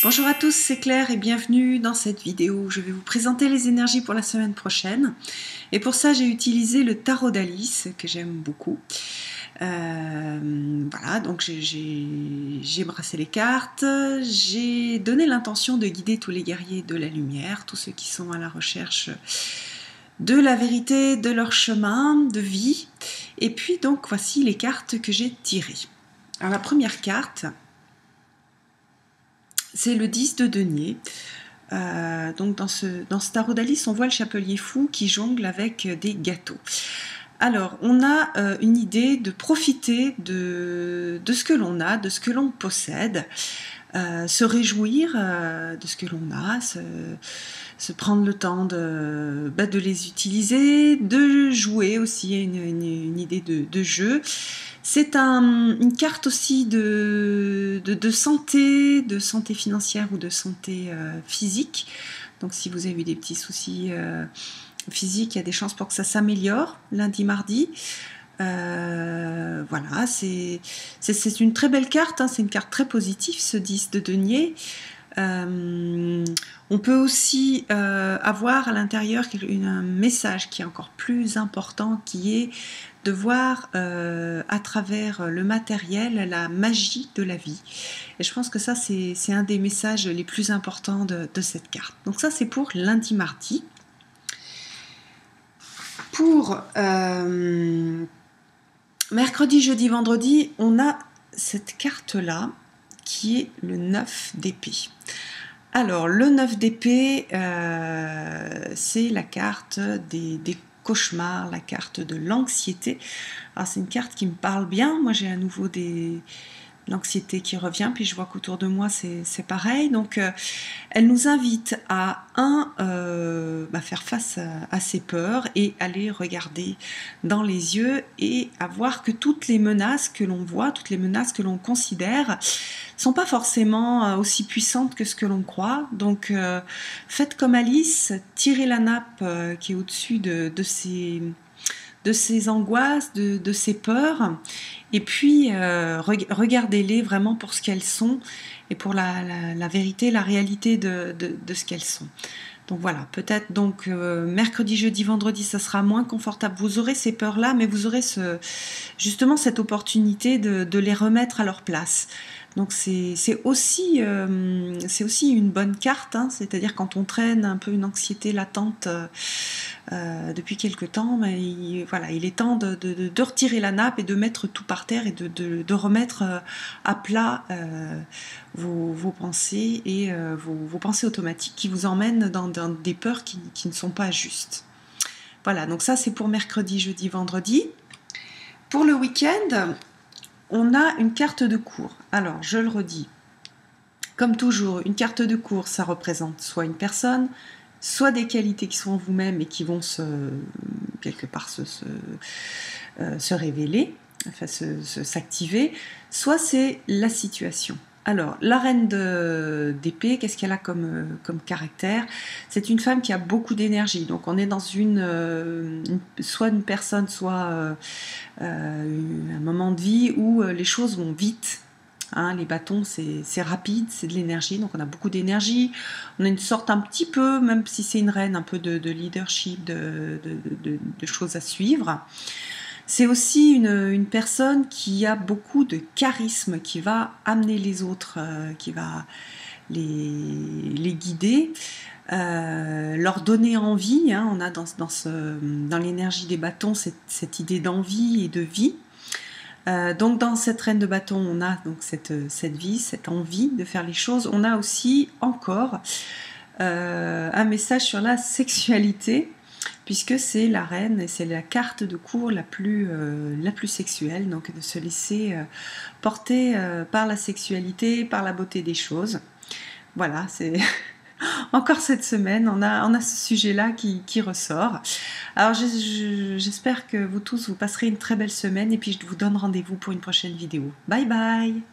Bonjour à tous, c'est Claire et bienvenue dans cette vidéo où je vais vous présenter les énergies pour la semaine prochaine. Et pour ça, j'ai utilisé le tarot d'Alice, que j'aime beaucoup. Voilà, donc j'ai brassé les cartes, j'ai donné l'intention de guider tous les guerriers de la lumière, tous ceux qui sont à la recherche de la vérité, de leur chemin de vie. Et puis donc, voici les cartes que j'ai tirées. Alors la première carte, c'est le 10 de denier. Donc dans ce tarot d'Alice, on voit le chapelier fou qui jongle avec des gâteaux. Alors, on a une idée de profiter de ce que l'on a, de ce que l'on possède, se réjouir de ce que l'on a, se prendre le temps de les utiliser, de jouer aussi, une idée de jeu. C'est une carte aussi de santé financière ou de santé physique. Donc si vous avez eu des petits soucis physiques, il y a des chances pour que ça s'améliore lundi, mardi. Voilà, c'est une très belle carte, hein, c'est une carte très positive, ce 10 de denier. On peut aussi avoir à l'intérieur un message qui est encore plus important, qui est de voir à travers le matériel la magie de la vie. Et je pense que ça, c'est un des messages les plus importants de cette carte. Donc ça, c'est pour lundi, mardi. Pour mercredi, jeudi, vendredi, on a cette carte-là qui est le 9 d'épée. Alors, le 9 d'épée, c'est la carte des cauchemars, la carte de l'anxiété. Alors, c'est une carte qui me parle bien. Moi, j'ai à nouveau l'anxiété qui revient, puis je vois qu'autour de moi, c'est pareil. Donc, elle nous invite à, faire face à ses peurs et aller regarder dans les yeux et à voir que toutes les menaces que l'on voit, toutes les menaces que l'on considère, sont pas forcément aussi puissantes que ce que l'on croit. Donc, faites comme Alice, tirez la nappe qui est au-dessus de ces angoisses, de ces peurs, et puis regardez-les vraiment pour ce qu'elles sont et pour la vérité, la réalité de ce qu'elles sont. Donc voilà, peut-être donc mercredi, jeudi, vendredi, ça sera moins confortable. Vous aurez ces peurs-là, mais vous aurez justement cette opportunité de les remettre à leur place. Donc c'est aussi une bonne carte, hein, c'est-à-dire quand on traîne un peu une anxiété latente depuis quelque temps, mais il est temps de retirer la nappe et de mettre tout par terre et de remettre à plat vos pensées et vos pensées automatiques qui vous emmènent dans des peurs qui ne sont pas justes. Voilà, donc ça c'est pour mercredi, jeudi, vendredi. Pour le week-end, on a une carte de cours. Alors, je le redis, comme toujours, une carte de cours, ça représente soit une personne, soit des qualités qui sont en vous-même et qui vont quelque part se révéler, enfin s'activer, soit c'est la situation. Alors, la reine d'épée, qu'est-ce qu'elle a comme caractère? C'est une femme qui a beaucoup d'énergie. Donc, on est dans soit une personne, soit un moment de vie où les choses vont vite. Hein, les bâtons, c'est rapide, c'est de l'énergie, donc on a beaucoup d'énergie. On a une sorte un petit peu, même si c'est une reine, un peu de leadership, de choses à suivre. C'est aussi une personne qui a beaucoup de charisme, qui va amener les autres, qui va les guider, leur donner envie. Hein. On a dans l'énergie des bâtons cette idée d'envie et de vie. Donc dans cette reine de bâton, on a donc cette vie, cette envie de faire les choses. On a aussi encore un message sur la sexualité, puisque c'est la reine et c'est la carte de cours la plus sexuelle, donc de se laisser porter par la sexualité, par la beauté des choses. Voilà, c'est encore cette semaine, on a ce sujet-là qui ressort. Alors j'espère que vous tous, vous passerez une très belle semaine et puis je vous donne rendez-vous pour une prochaine vidéo. Bye bye!